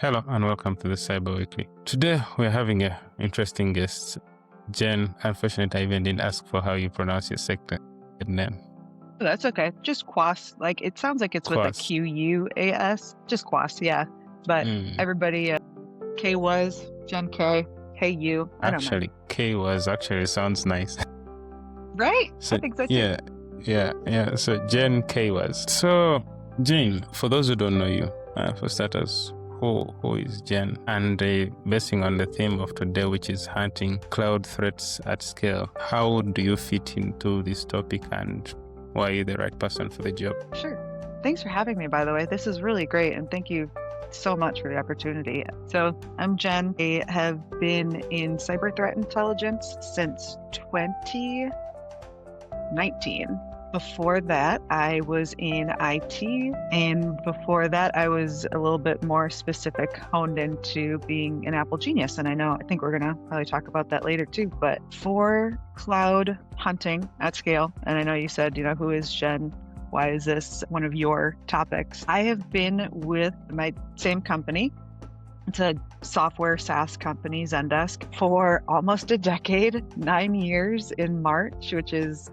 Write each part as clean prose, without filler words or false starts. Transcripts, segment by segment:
Hello and welcome to the Cyber Weekly. Today we're having an interesting guest, Jen. Unfortunately, I even didn't ask for how you pronounce your sector name. That's okay. Just Quas. Like it sounds like it's with a Quas. Q-U-A-S. Just Quas, yeah. But everybody, K was, Jen K, Hey you. I don't know. Actually, K was actually sounds nice. Right? So, I think so too. yeah. So Jen K was. So Jen, for those who don't know you, for starters, who is Jen? And basing on the theme of today, which is hunting cloud threats at scale, how do you fit into this topic and why are you the right person for the job? Sure. Thanks for having me, by the way. This is really great. And thank you so much for the opportunity. So I'm Jen. I have been in cyber threat intelligence since 2019. Before that, I was in IT, and before that, I was a little bit more specific, honed into being an Apple genius. And I think we're going to probably talk about that later too. But for cloud hunting at scale, and I know you said, who is Jen? Why is this one of your topics? I have been with my same company. It's a software SaaS company, Zendesk, for almost a decade, 9 years in March, which is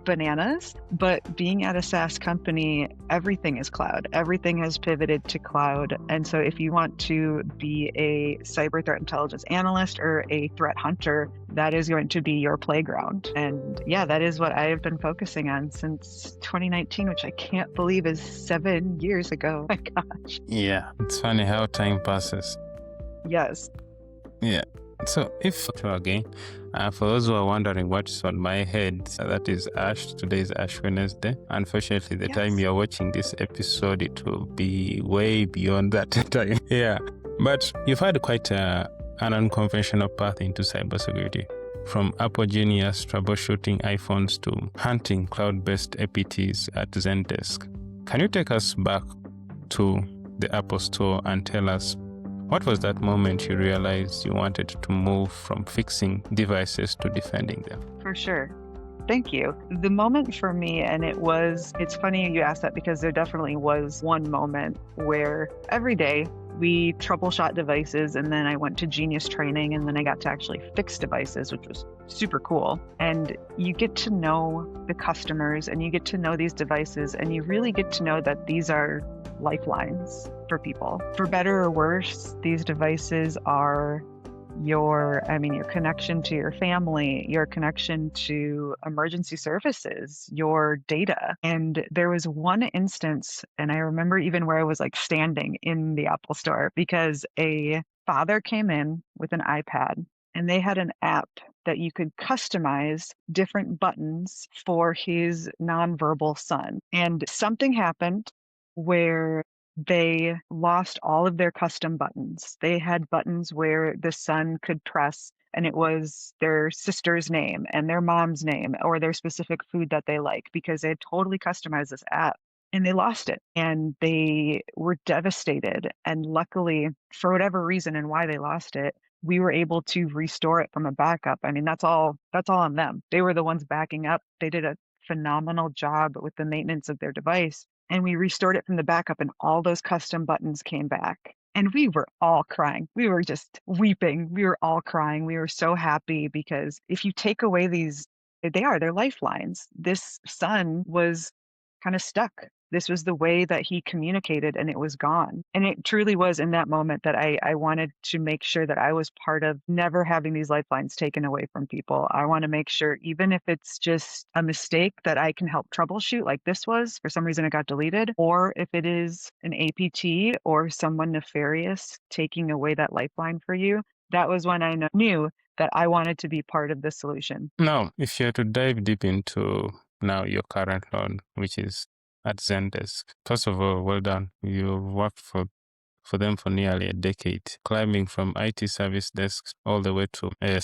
bananas. But being at a SaaS company, everything is cloud. Everything has pivoted to cloud. And so if you want to be a cyber threat intelligence analyst or a threat hunter, that is going to be your playground. And yeah, that is what I have been focusing on since 2019, which I can't believe is 7 years ago. My gosh. Yeah, it's funny how time passes. Yes. Yeah. So again, for those who are wondering what's on my head, that is Ash. Today is Ash Wednesday. Unfortunately, the time you're watching this episode, it will be way beyond that time. Yeah. But you've had quite an unconventional path into cybersecurity. From Apple Genius troubleshooting iPhones to hunting cloud-based APTs at Zendesk. Can you take us back to the Apple Store and tell us what was that moment you realized you wanted to move from fixing devices to defending them? For sure. Thank you. The moment for me, and it's funny you asked that because there definitely was one moment where every day we troubleshot devices, and then I went to Genius training, and then I got to actually fix devices, which was super cool. And you get to know the customers and you get to know these devices, and you really get to know that these are lifelines for people. For better or worse, these devices are your connection to your family, your connection to emergency services, your data. And there was one instance, and I remember even where I was like standing in the Apple Store, because a father came in with an iPad and they had an app that you could customize different buttons for his nonverbal son. And something happened where they lost all of their custom buttons. They had buttons where the son could press and it was their sister's name and their mom's name or their specific food that they like, because they had totally customized this app. And they lost it and they were devastated. And luckily, for whatever reason and why they lost it, we were able to restore it from a backup. I mean, that's all on them. They were the ones backing up. They did a phenomenal job with the maintenance of their device. And we restored it from the backup and all those custom buttons came back. And we were all crying. We were just weeping. We were all crying. We were so happy because if you take away they're lifelines. This son was kind of stuck. This was the way that he communicated and it was gone. And it truly was in that moment that I wanted to make sure that I was part of never having these lifelines taken away from people. I want to make sure, even if it's just a mistake, that I can help troubleshoot like this was. For some reason it got deleted. Or if it is an APT or someone nefarious taking away that lifeline for you, that was when I knew that I wanted to be part of the solution. Now, if you had to dive deep into now your current role, which is at Zendesk, first of all, well done. You've worked for them for nearly a decade, climbing from IT service desks all the way to a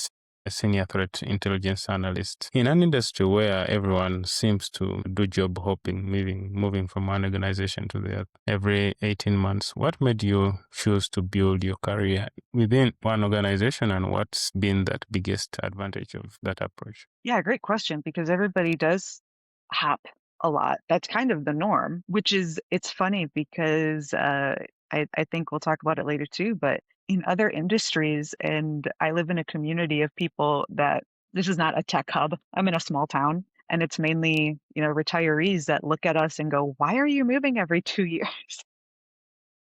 senior threat intelligence analyst in an industry where everyone seems to do job hopping, moving from one organization to the other every 18 months. What made you choose to build your career within one organization, and what's been that biggest advantage of that approach? Yeah, great question, because everybody does hop a lot. That's kind of the norm, it's funny because I think we'll talk about it later too, but in other industries, and I live in a community of people that this is not a tech hub. I'm in a small town, and it's mainly, retirees that look at us and go, "Why are you moving every 2 years?"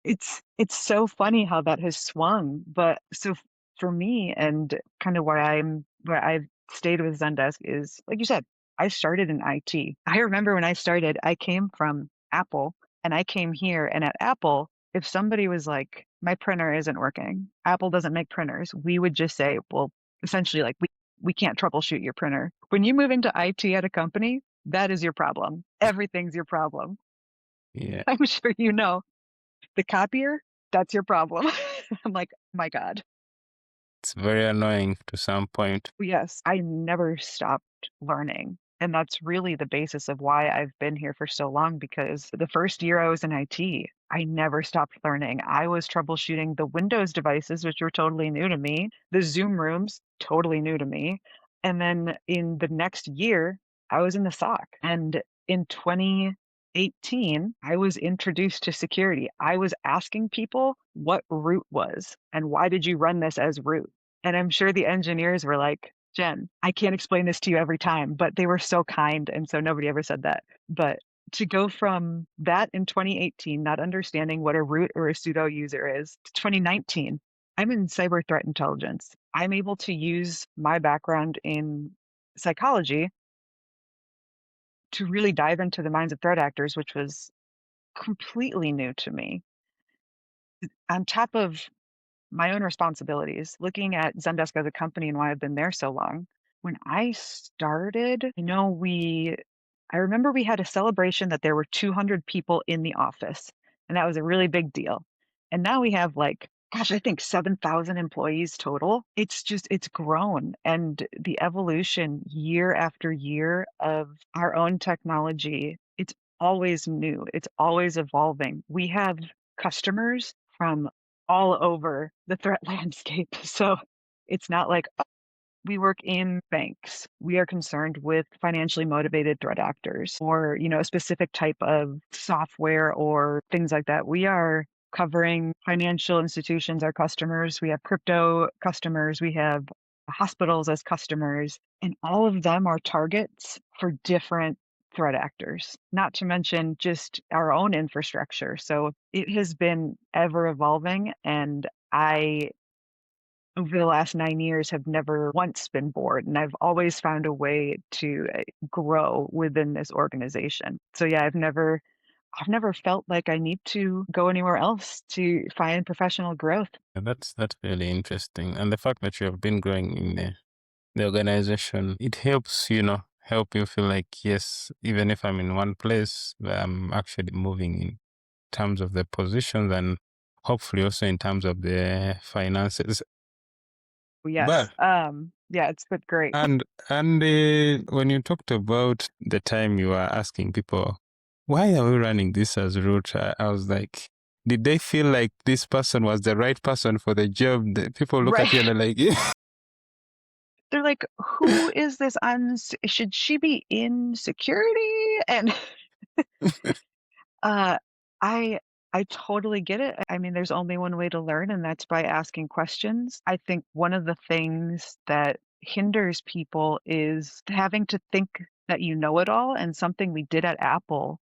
It's so funny how that has swung, but so for me and kind of where I've stayed with Zendesk is, like you said, I started in IT. I remember when I started, I came from Apple, and I came here, and at Apple, if somebody was like, "My printer isn't working. Apple doesn't make printers," we would just say, well, essentially, like, "We can't troubleshoot your printer." When you move into IT at a company, that is your problem. Everything's your problem. Yeah. I'm sure you know. The copier, that's your problem. I'm like, "My God." It's very annoying to some point. Yes, I never stopped learning, and that's really the basis of why I've been here for so long, because the first year I was in IT, I never stopped learning. I was troubleshooting the Windows devices, which were totally new to me, the Zoom rooms, totally new to me, and then in the next year, I was in the SOC, and in 2018, I was introduced to security. I was asking people what root was, and why did you run this as root? And I'm sure the engineers were like, "Jen, I can't explain this to you every time," but they were so kind, and so nobody ever said that. But to go from that in 2018, not understanding what a root or a pseudo user is, to 2019, I'm in cyber threat intelligence. I'm able to use my background in psychology to really dive into the minds of threat actors, which was completely new to me. On top of my own responsibilities, looking at Zendesk as a company and why I've been there so long. When I started, I remember we had a celebration that there were 200 people in the office, and that was a really big deal. And now we have like, gosh, I think 7,000 employees total. It's grown. And the evolution year after year of our own technology, it's always new, it's always evolving. We have customers from all over the threat landscape. So it's not like, "Oh, we work in banks. We are concerned with financially motivated threat actors or, a specific type of software or things like that." We are covering financial institutions, our customers. We have crypto customers. We have hospitals as customers, and all of them are targets for different threat actors, not to mention just our own infrastructure. So it has been ever evolving, and I, over the last 9 years, have never once been bored, and I've always found a way to grow within this organization. So yeah, I've never felt like I need to go anywhere else to find professional growth. And that's really interesting. And the fact that you have been growing in the organization, it helps, help you feel like, yes, even if I'm in one place, I'm actually moving in terms of the positions and hopefully also in terms of the finances. Yes. But Yeah, it's been great. and when you talked about the time you were asking people, why are we running this as root? I was like, did they feel like this person was the right person for the job? The people look at Right. you and they're like, They're like, "Who is this should she be in security?" And Uh, I I totally get it. I mean, there's only one way to learn, and that's by asking questions. I think one of the things that hinders people is having to think that you know it all, and something we did at Apple,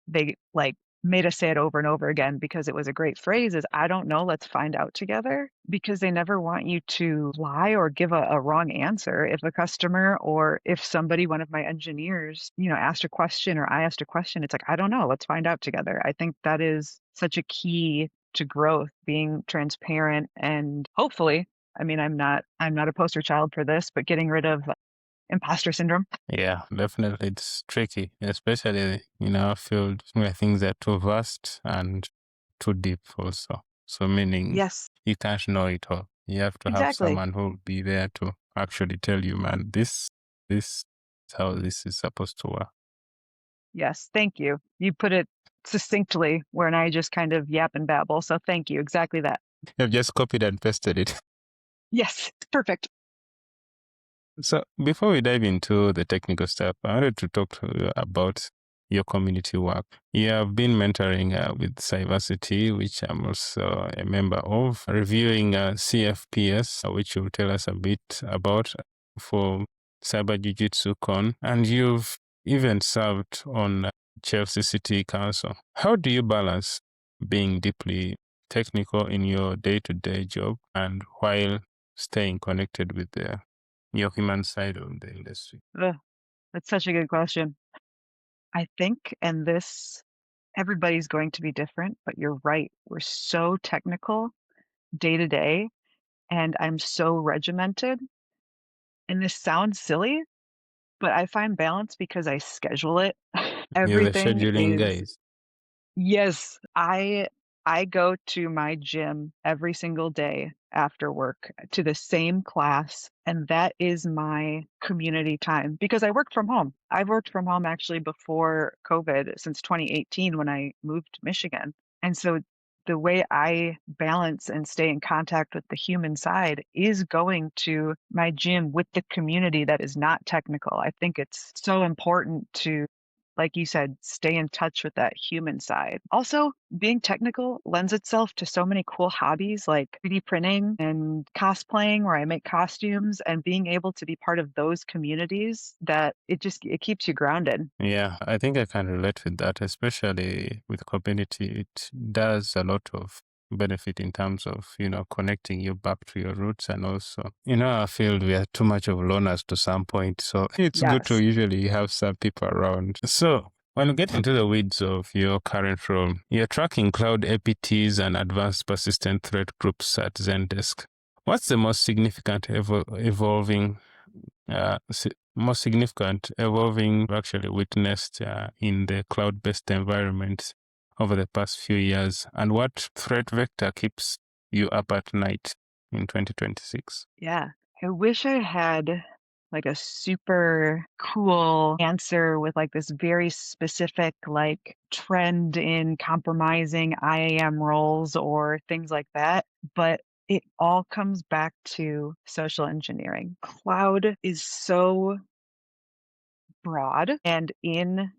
they, like, made us say it over and over again because it was a great phrase, is, "I don't know, let's find out together," because they never want you to lie or give a wrong answer. If a customer or if somebody, one of my engineers, asked a question or I asked a question, it's like, "I don't know, let's find out together." I think that is such a key to growth, being transparent and hopefully, I mean, I'm not a poster child for this, but getting rid of imposter syndrome. yeah, definitely it's tricky, especially in our field where things are too vast and too deep also. So meaning Yes, you can't know it all. You have to have exactly. someone who will be there to actually tell you, man, this is how this is supposed to work. Yes, thank you. You put it succinctly when I just kind of yap and babble, so thank you, exactly that. You've just copied and pasted it. Yes, perfect. So before we dive into the technical stuff, I wanted to talk to you about your community work. You have been mentoring with Cybersecurity, which I'm also a member of, reviewing CFPS, which you'll tell us a bit about for Cyber Jiu-Jitsu Con, and you've even served on Chelsea City Council. How do you balance being deeply technical in your day-to-day job and while staying connected with your human side of the industry? Ugh, that's such a good question. I think, and this everybody's going to be different, but you're right. We're so technical day to day, and I'm so regimented. And this sounds silly, but I find balance because I schedule it. You're the Everything scheduling is guys. yes, I go to my gym every single day after work to the same class, and that is my community time because I work from home. I've worked from home actually before COVID since 2018 when I moved to Michigan. And so the way I balance and stay in contact with the human side is going to my gym with the community that is not technical. I think it's so important to, like you said, stay in touch with that human side. Also, being technical lends itself to so many cool hobbies like 3D printing and cosplaying where I make costumes and being able to be part of those communities that it keeps you grounded. Yeah, I think I can relate with that, especially with community. It does a lot of benefit in terms of, connecting you back to your roots. And also, our field, we are too much of loners to some point. So it's good to Yes. usually have some people around. So when we get into the weeds of your current role, you're tracking cloud APTs and advanced persistent threat groups at Zendesk. What's the most significant evolving most significant evolving actually witnessed in the cloud-based environments over the past few years, and what threat vector keeps you up at night in 2026? Yeah. I wish I had like a super cool answer with like this very specific like trend in compromising IAM roles or things like that. But it all comes back to social engineering. Cloud is so broad, and in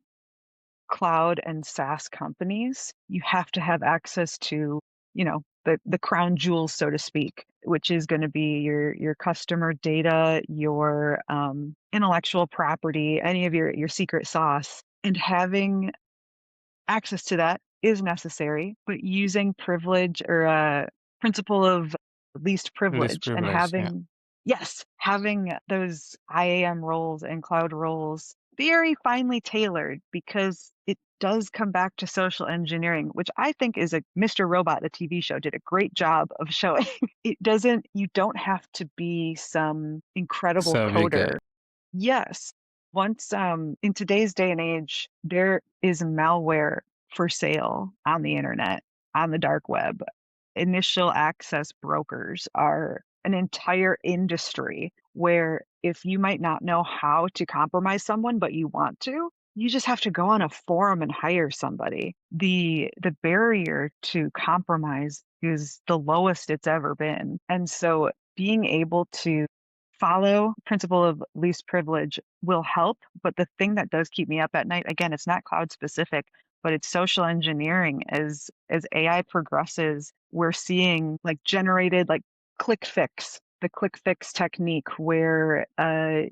cloud and SaaS companies, you have to have access to, the crown jewels, so to speak, which is going to be your customer data, your intellectual property, any of your secret sauce, and having access to that is necessary, but using privilege or a principle of least Least privilege and privilege, yeah. having those IAM roles and cloud roles very finely tailored because it does come back to social engineering, which I think is a Mr. Robot, the TV show, did a great job of showing. You don't have to be some incredible Survey guy. coder. Yes. Once, in today's day and age, there is malware for sale on the internet, on the dark web. Initial access brokers are an entire industry where if you might not know how to compromise someone, but you want to, you just have to go on a forum and hire somebody. The barrier to compromise is the lowest it's ever been. And so being able to follow principle of least privilege will help, but the thing that does keep me up at night, again, it's not cloud specific, but it's social engineering. As AI progresses, we're seeing like generated like ClickFix, the ClickFix technique where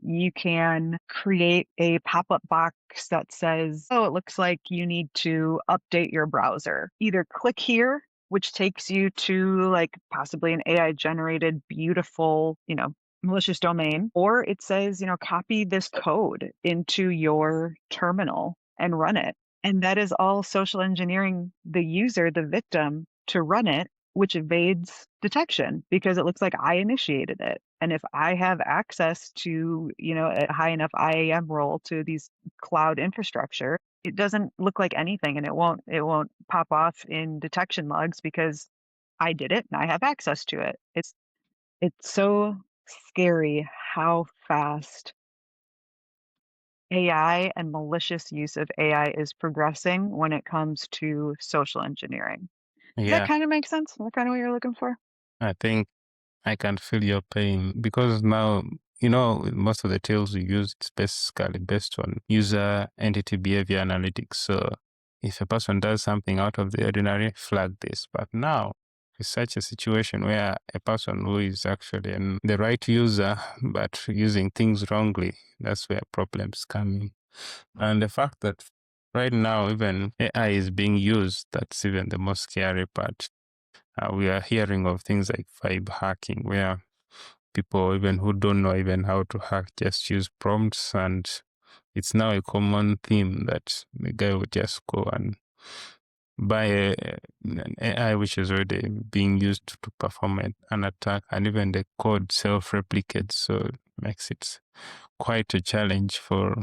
you can create a pop-up box that says, oh, it looks like you need to update your browser. Either click here, which takes you to like possibly an AI generated beautiful, malicious domain, or it says, copy this code into your terminal and run it. And that is all social engineering the user, the victim, to run it, which evades detection because it looks like I initiated it. And if I have access to, a high enough IAM role to these cloud infrastructure, it doesn't look like anything and it won't pop off in detection logs because I did it and I have access to it. It's so scary how fast AI and malicious use of AI is progressing when it comes to social engineering. Does that Yeah, kind of make sense? Is that kind of what you're looking for? I think I can feel your pain because now most of the tools we use, it's basically based on user entity behavior analytics. So if a person does something out of the ordinary, flag this. But now it's such a situation where a person who is actually the right user but using things wrongly, that's where problems come in. And the fact that right now even AI is being used, that's even the most scary part. We are hearing of things like vibe hacking, where people even who don't know even how to hack just use prompts, and it's now a common theme that the guy would just go and buy an AI which is already being used to perform an attack, and even the code self-replicates, so it makes it quite a challenge for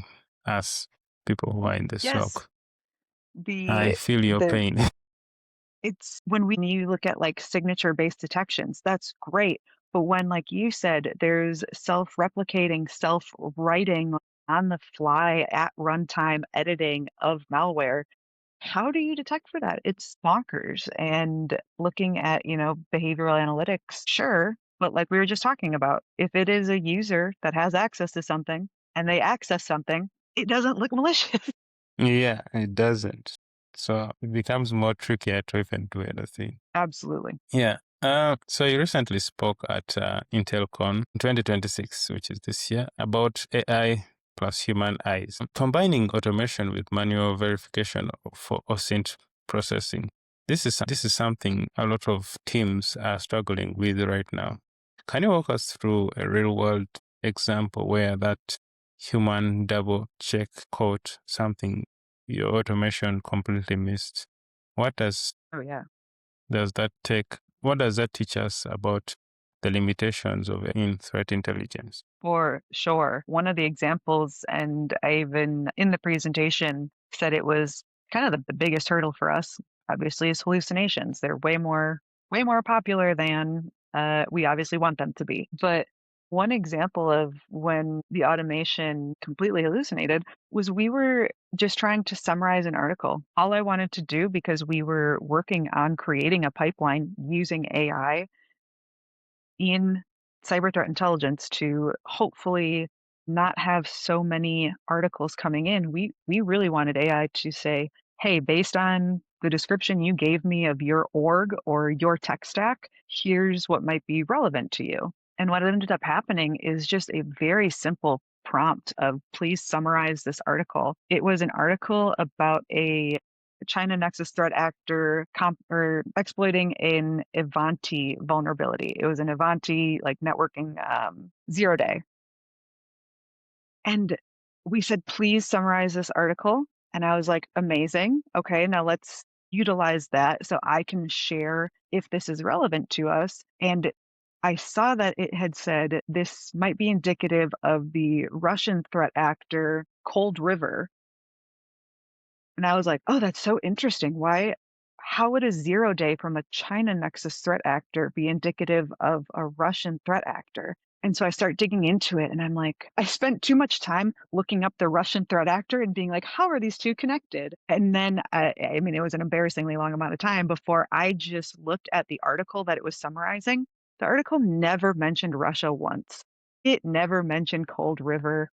us people who are in the Yes. SOC. I The feel your the pain. It's when you look at, like, signature-based detections, that's great, but when, like you said, there's self-replicating, self-writing, on the fly, at runtime editing of malware, how do you detect for that? It's bonkers, and looking at, behavioral analytics, sure, but like we were just talking about, if it is a user that has access to something and they access something, it doesn't look malicious. Yeah, it doesn't. So it becomes more trickier to even do anything. Absolutely. Yeah. So you recently spoke at IntelCon 2026, which is this year, about AI plus human eyes, combining automation with manual verification for OSINT processing. This is something a lot of teams are struggling with right now. Can you walk us through a real world example where that human double check caught something your automation completely missed? What Oh, yeah. does that take? What does that teach us about the limitations of in threat intelligence? For sure. One of the examples, and I even in the presentation said it was kind of the biggest hurdle for us, obviously, is hallucinations. They're way more popular than we obviously want them to be. But one example of when the automation completely hallucinated was we were just trying to summarize an article. All I wanted to do, because we were working on creating a pipeline using AI in cyber threat intelligence to hopefully not have so many articles coming in. We really wanted AI to say, "Hey, based on the description you gave me of your org or your tech stack, here's what might be relevant to you." And what ended up happening is just a very simple prompt of, "Please summarize this article." It was an article about a China Nexus threat actor or exploiting an Ivanti vulnerability. It was an Ivanti like networking 0 day. And we said, please summarize this article. And I was like, amazing. Okay, now let's utilize that so I can share if this is relevant to us. And I saw that it had said this might be indicative of the Russian threat actor Cold River. And I was like, "Oh, that's so interesting. How would a 0 day from a China Nexus threat actor be indicative of a Russian threat actor?" And so I start digging into it, and I'm like, I spent too much time looking up the Russian threat actor and being like, "How are these 2 connected?" And then, I mean, it was an embarrassingly long amount of time before I just looked at the article that it was summarizing. The article never mentioned Russia once. It never mentioned Cold River.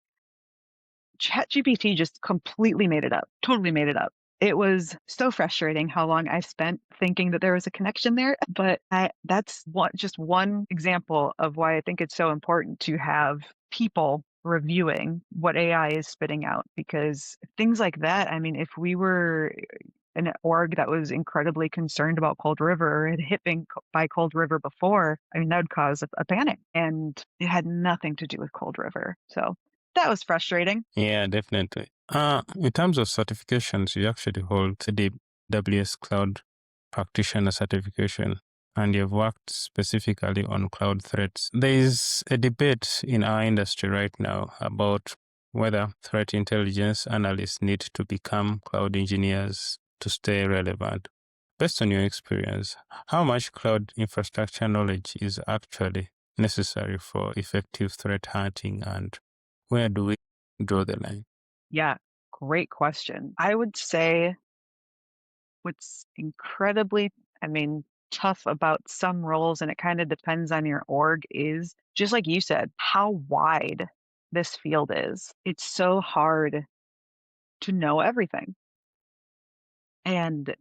ChatGPT just completely made it up, totally made it up. It was so frustrating how long I spent thinking that there was a connection there, but that's just one example of why I think it's so important to have people reviewing what AI is spitting out, because things like that, I mean, if we were an org that was incredibly concerned about Cold River or had hit by Cold River before, I mean, that would cause a panic, and it had nothing to do with Cold River. So that was frustrating. Yeah, definitely. In terms of certifications, you actually hold the AWS Cloud Practitioner certification, and you've worked specifically on cloud threats. There is a debate in our industry right now about whether threat intelligence analysts need to become cloud engineers to stay relevant. Based on your experience, how much cloud infrastructure knowledge is actually necessary for effective threat hunting, and where do we draw the line? Yeah, great question. I would say what's incredibly, I mean, tough about some roles, and it kind of depends on your org, is just like you said, how wide this field is. It's so hard to know everything. And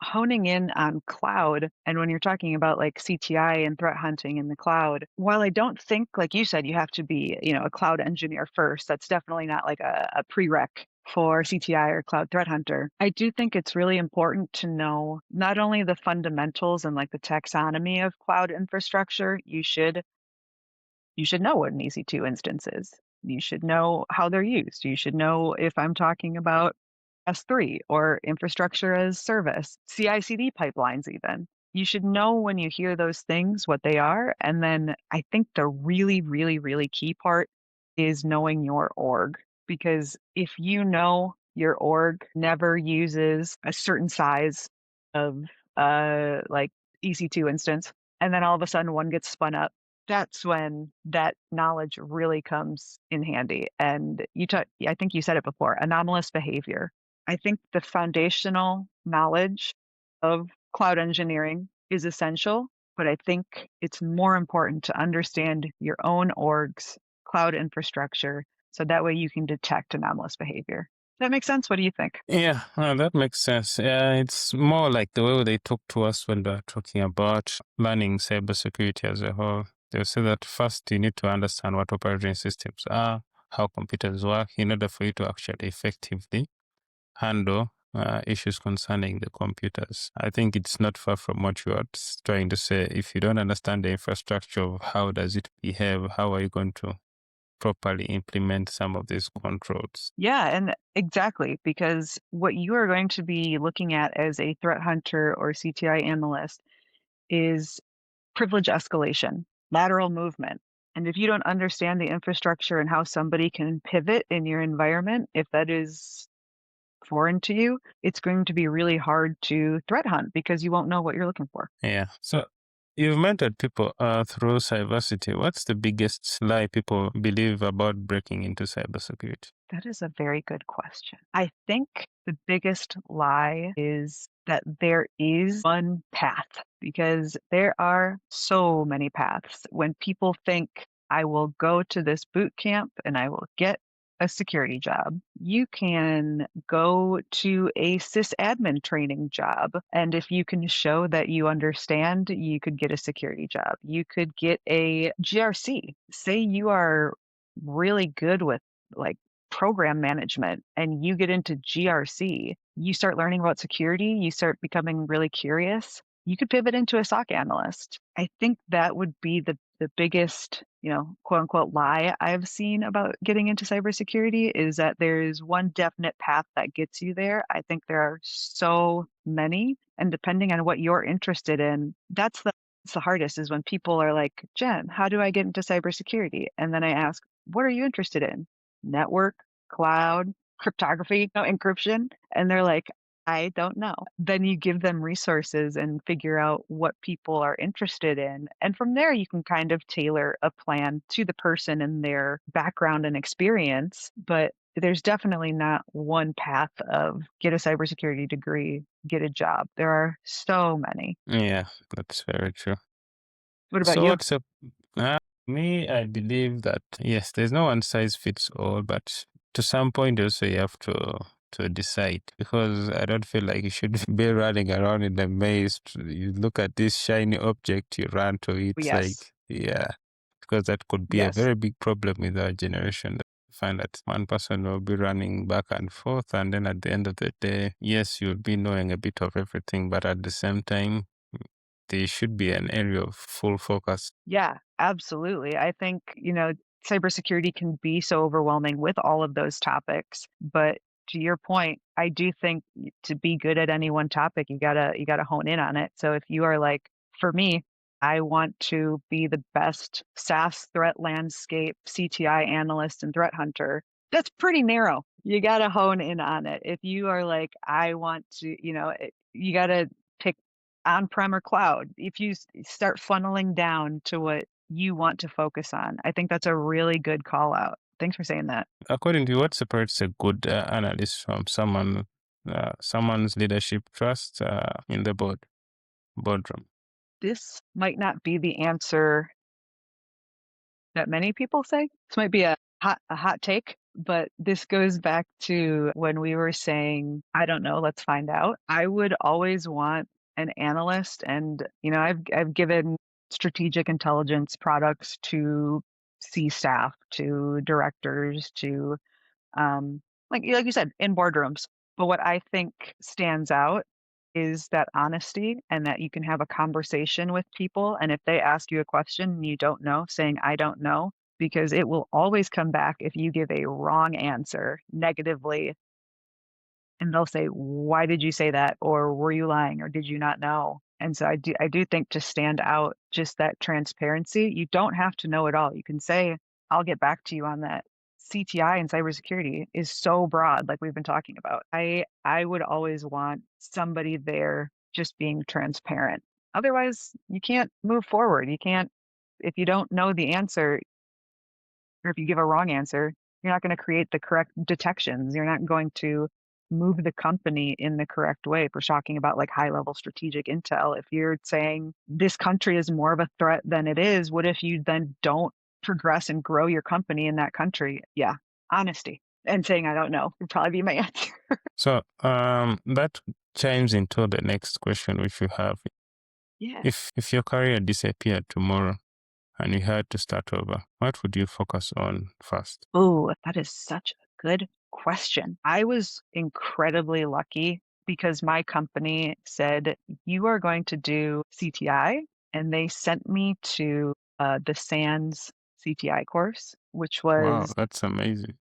honing in on cloud, and when you're talking about like CTI and threat hunting in the cloud, while I don't think, like you said, you have to be, a cloud engineer first, that's definitely not like a prereq for CTI or cloud threat hunter. I do think it's really important to know not only the fundamentals and like the taxonomy of cloud infrastructure. You should know what an EC2 instance is. You should know how they're used. You should know if I'm talking about S3 or infrastructure as service, CI/CD pipelines even. You should know when you hear those things what they are. And then I think the really, really, really key part is knowing your org. Because if you know your org never uses a certain size of like EC2 instance, and then all of a sudden one gets spun up, that's when that knowledge really comes in handy. And I think you said it before, anomalous behavior. I think the foundational knowledge of cloud engineering is essential, but I think it's more important to understand your own org's cloud infrastructure so that way you can detect anomalous behavior. Does that make sense? What do you think? Yeah, that makes sense. Yeah, it's more like the way they talk to us when they're talking about learning cybersecurity as a whole. They'll say that first you need to understand what operating systems are, how computers work, in order for you to actually effectively handle issues concerning the computers. I think it's not far from what you are trying to say. If you don't understand the infrastructure of how does it behave, how are you going to properly implement some of these controls? Yeah, and exactly, because what you are going to be looking at as a threat hunter or CTI analyst is privilege escalation, lateral movement. And if you don't understand the infrastructure and how somebody can pivot in your environment, if that is foreign to you, it's going to be really hard to threat hunt because you won't know what you're looking for. Yeah. So you've mentored people through cybersecurity. What's the biggest lie people believe about breaking into cybersecurity? That is a very good question. I think the biggest lie is that there is one path, because there are so many paths. When people think, I will go to this boot camp and I will get a security job, you can go to a sysadmin training job. And if you can show that you understand, you could get a security job. You could get a GRC. Say you are really good with like program management and you get into GRC, you start learning about security, you start becoming really curious, you could pivot into a SOC analyst. I think that would be the biggest, quote unquote lie I've seen about getting into cybersecurity, is that there's one definite path that gets you there. I think there are so many, and depending on what you're interested in, it's the hardest, is when people are like, Jen, how do I get into cybersecurity? And then I ask, what are you interested in? Network, cloud, cryptography, no encryption. And they're like, I don't know. Then you give them resources and figure out what people are interested in. And from there, you can kind of tailor a plan to the person and their background and experience. But there's definitely not one path of get a cybersecurity degree, get a job. There are so many. Yeah, that's very true. What about So you? what's up? Me, I believe that yes, there's no one size fits all, but to some point also you have to decide, because I don't feel like you should be running around in a maze. You look at this shiny object, you run to it. Yes. Like, yeah, because that could be a Yes. very big problem with our generation. Find that one person will be running back and forth, and then at the end of the day, yes, you'll be knowing a bit of everything, but at the same time, there should be an area of full focus. Yeah, absolutely. I think, cybersecurity can be so overwhelming with all of those topics. But to your point, I do think to be good at any one topic, you gotta hone in on it. So if you are like, for me, I want to be the best SaaS threat landscape CTI analyst and threat hunter. That's pretty narrow. You gotta hone in on it. If you are like, I want to, you gotta pick on-prem or cloud. If you start funneling down to what you want to focus on, I think that's a really good call out. Thanks for saying that. According to you, what separates a good analyst from someone's leadership trust in the board? Boardroom? This might not be the answer that many people say. This might be a hot take, but this goes back to when we were saying, I don't know, let's find out. I would always want an analyst, and I've given strategic intelligence products to C staff, to directors, to like you said, in boardrooms. But what I think stands out is that honesty, and that you can have a conversation with people. And if they ask you a question and you don't know, saying, I don't know, because it will always come back if you give a wrong answer negatively. And they'll say, why did you say that? Or were you lying? Or did you not know? And so I do think to stand out, just that transparency, you don't have to know it all. You can say, I'll get back to you on that. CTI and cybersecurity is so broad, like we've been talking about. I would always want somebody there just being transparent. Otherwise, you can't move forward. You can't, if you don't know the answer, or if you give a wrong answer, you're not going to create the correct detections. You're not going to move the company in the correct way. If we're talking about like high level strategic intel, if you're saying this country is more of a threat than it is, what if you then don't progress and grow your company in that country? Yeah, honesty and saying I don't know would probably be my answer. So that chimes into the next question which you have. Yeah. If your career disappeared tomorrow and you had to start over, what would you focus on first? Oh, that is such a good question. I was incredibly lucky because my company said, you are going to do CTI. And they sent me to the SANS CTI course, which Wow, was, that's amazing.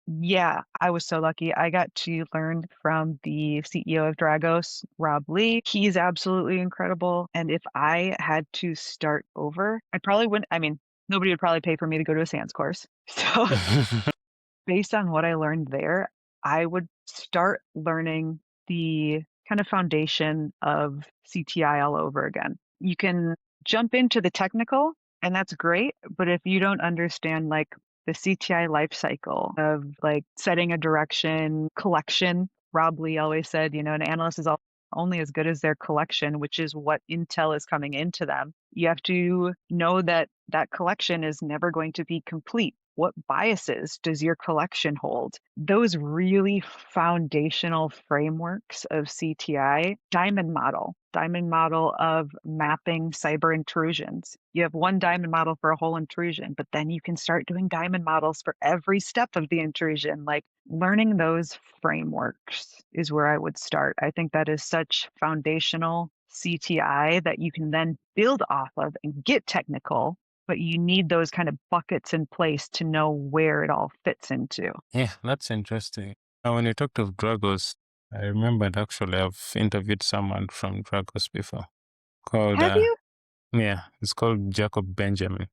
yeah, I was so lucky. I got to learn from the CEO of Dragos, Rob Lee. He's absolutely incredible. And if I had to start over, I probably wouldn't. I mean, nobody would probably pay for me to go to a SANS course. So based on what I learned there, I would start learning the kind of foundation of CTI all over again. You can jump into the technical, and that's great. But if you don't understand like the CTI life cycle of like setting a direction, collection, Rob Lee always said, an analyst is only as good as their collection, which is what intel is coming into them. You have to know that that collection is never going to be complete. What biases does your collection hold? Those really foundational frameworks of CTI, diamond model of mapping cyber intrusions. You have one diamond model for a whole intrusion, but then you can start doing diamond models for every step of the intrusion. Like learning those frameworks is where I would start. I think that is such foundational CTI that you can then build off of and get technical, but you need those kind of buckets in place to know where it all fits into. Yeah, that's interesting. When you talked of Dragos, I remembered actually I've interviewed someone from Dragos before called, Have you? yeah, it's called Jacob Benjamin.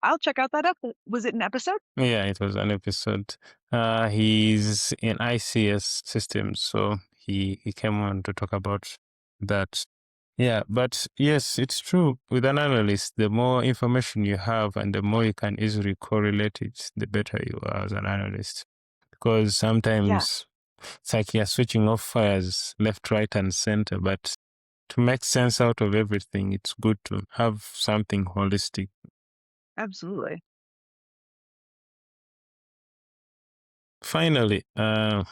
I'll check out that up. Was it an episode? Yeah, it was an episode. He's in ICS systems, so he came on to talk about that. Yeah, but yes, it's true. With an analyst, the more information you have and the more you can easily correlate it, the better you are as an analyst. Because Yeah, sometimes it's like you're switching off fires left, right, and center. But to make sense out of everything, it's good to have something holistic. absolutely. Finally, okay,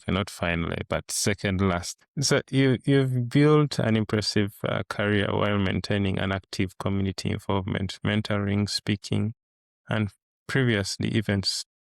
not finally, but second last. So you've built an impressive career while maintaining an active community involvement, mentoring, speaking, and previously even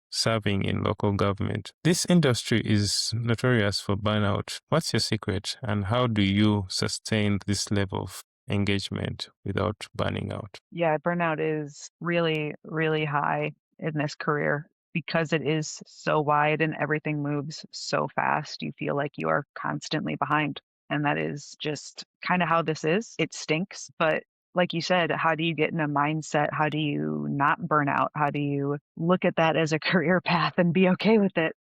serving in local government. This industry is notorious for burnout. What's your secret, and how do you sustain this level of engagement without burning out? Yeah, burnout is really, really high in this career because it is so wide and everything moves so fast. You feel like you are constantly behind. And that is just kind of how this is. It stinks. But like you said, how do you get in a mindset? How do you not burn out? How do you look at that as a career path and be okay with it?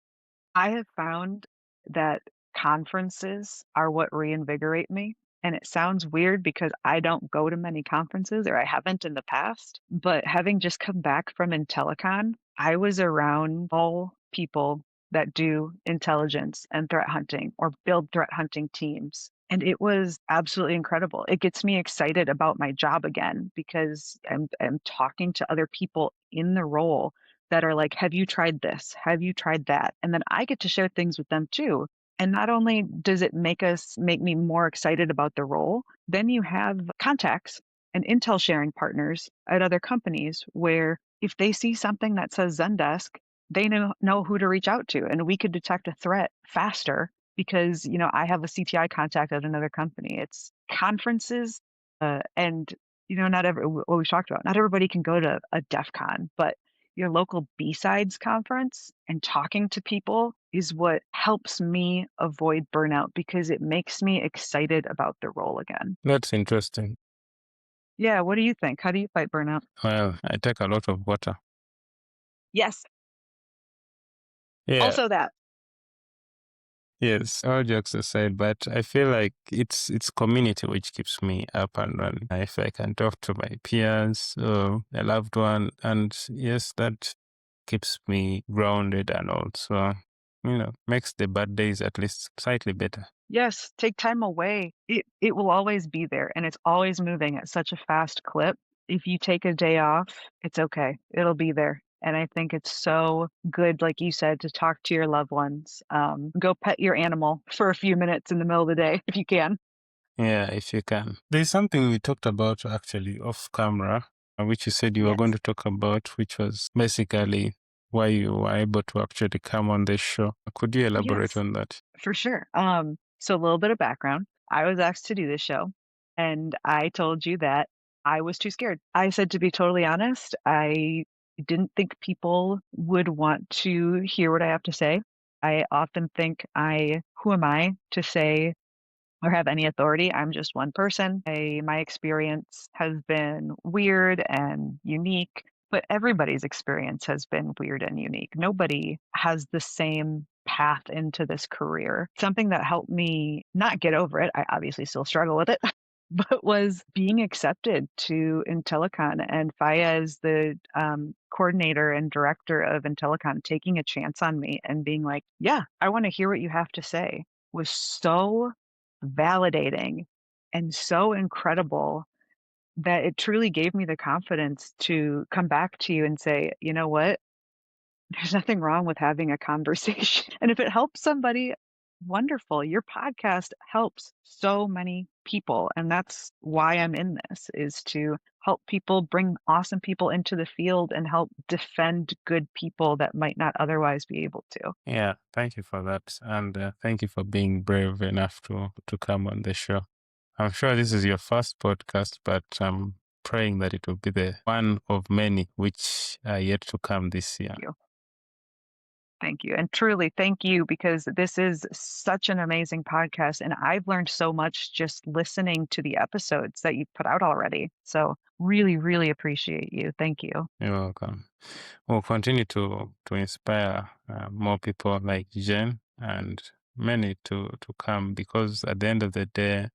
I have found that conferences are what reinvigorate me. And it sounds weird because I don't go to many conferences, or I haven't in the past. But having just come back from Intellicon, I was around all people that do intelligence and threat hunting or build threat hunting teams. And it was absolutely incredible. It gets me excited about my job again because I'm talking to other people in the role that are like, "Have you tried this? Have you tried that?" And then I get to share things with them too. And not only does it make me more excited about the role, then you have contacts and intel sharing partners at other companies where if they see something that says Zendesk, they know who to reach out to, and we could detect a threat faster because, I have a CTI contact at another company. It's conferences, and, not every what we talked about, not everybody can go to a DEF CON, but your local B-Sides conference and talking to people is what helps me avoid burnout because it makes me excited about the role again. That's interesting. Yeah, what do you think? How do you fight burnout? Well, I take a lot of water. Yes, Yeah. also that. Yes, all jokes aside, but I feel like it's community which keeps me up and running. If I can talk to my peers or a loved one, and yes, that keeps me grounded and also, makes the bad days at least slightly better. Yes, take time away. It will always be there, and it's always moving at such a fast clip. If you take a day off, it's okay. It'll be there. And I think it's so good, like you said, to talk to your loved ones. Go pet your animal for a few minutes in the middle of the day if you can. Yeah, if you can. There's something we talked about actually off camera, which you said you were going Yes. to talk about, which was basically why you were able to actually come on this show. Could you elaborate Yes. on that? For sure. So a little bit of background. I was asked to do this show, and I told you that I was too scared. I said, to be totally honest, I didn't think people would want to hear what I have to say. I often think who am I to say or have any authority. I'm just one person. My experience has been weird and unique, but everybody's experience has been weird and unique. Nobody has the same path into this career. Something that helped me not get over it, I obviously still struggle with it, but was being accepted to Intellicon and Fayez, the coordinator and director of Intellicon, taking a chance on me and being like, yeah, I want to hear what you have to say was so validating and so incredible that it truly gave me the confidence to come back to you and say, you know what? There's nothing wrong with having a conversation. And if it helps somebody, wonderful. Your podcast helps so many people. And that's why I'm in this is to help people bring awesome people into the field and help defend good people that might not otherwise be able to. Yeah, thank you for that. And thank you for being brave enough to come on the show. I'm sure this is your first podcast, but I'm praying that it will be the one of many which are yet to come this year. Thank you. Thank you. And truly, thank you because this is such an amazing podcast. And I've learned so much just listening to the episodes that you've put out already. So, really, really appreciate you. Thank you. You're welcome. We'll continue to inspire more people like Jen and many to come because at the end of the day,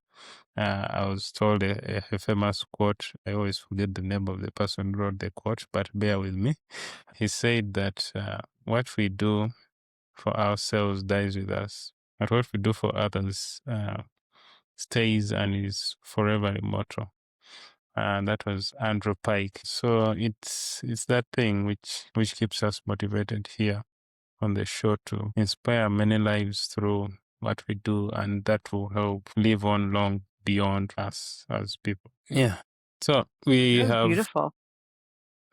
I was told a famous quote. I always forget the name of the person who wrote the quote, but bear with me. He said that what we do for ourselves dies with us, but what we do for others stays and is forever immortal. And that was Andrew Pike. So it's that thing which keeps us motivated here on the show to inspire many lives through what we do, and that will help live on long beyond us as people. Yeah. So we That was have, beautiful.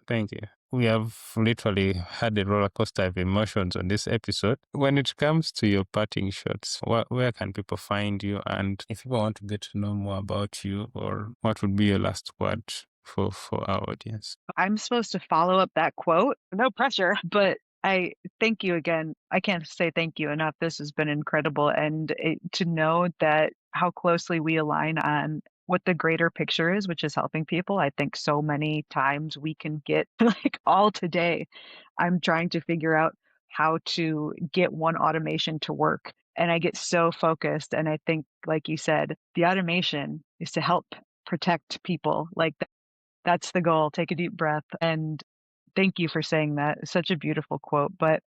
thank you. We have literally had a roller coaster of emotions on this episode. When it comes to your parting shots, where can people find you? And if people want to get to know more about you, or what would be your last word for our audience? I'm supposed to follow up that quote. No pressure, but I thank you again. I can't say thank you enough. This has been incredible. And to know that how closely we align on what the greater picture is, which is helping people. I think so many times we can get like all today, I'm trying to figure out how to get one automation to work. And I get so focused. And I think, like you said, the automation is to help protect people. Like that's the goal. Take a deep breath. And thank you for saying that. It's such a beautiful quote. But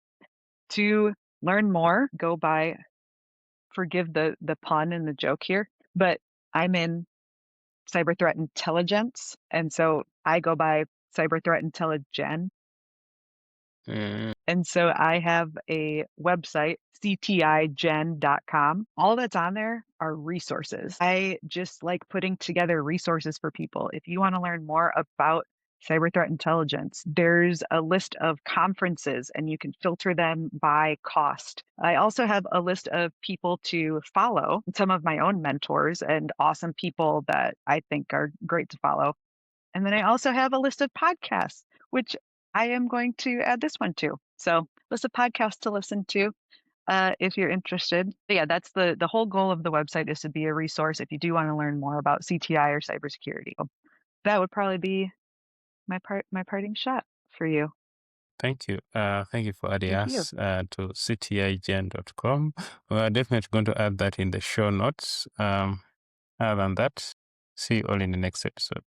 to learn more, go by, forgive the pun and the joke here, but I'm in cyber threat intelligence. And so I go by cyber threat intelligence. Mm, And so I have a website, ctigen.com. All that's on there are resources. I just like putting together resources for people. If you want to learn more about cyber threat intelligence, there's a list of conferences and you can filter them by cost. I also have a list of people to follow, some of my own mentors and awesome people that I think are great to follow. And then I also have a list of podcasts, which I am going to add this one to. So, list of podcasts to listen to if you're interested. But yeah, that's the whole goal of the website is to be a resource if you do want to learn more about CTI or cybersecurity. So that would probably be my parting shot for you. thank you. Thank you for adding Thank you. us to ctigen.com. We're definitely going to add that in the show notes. Other than that, see you all in the next episode.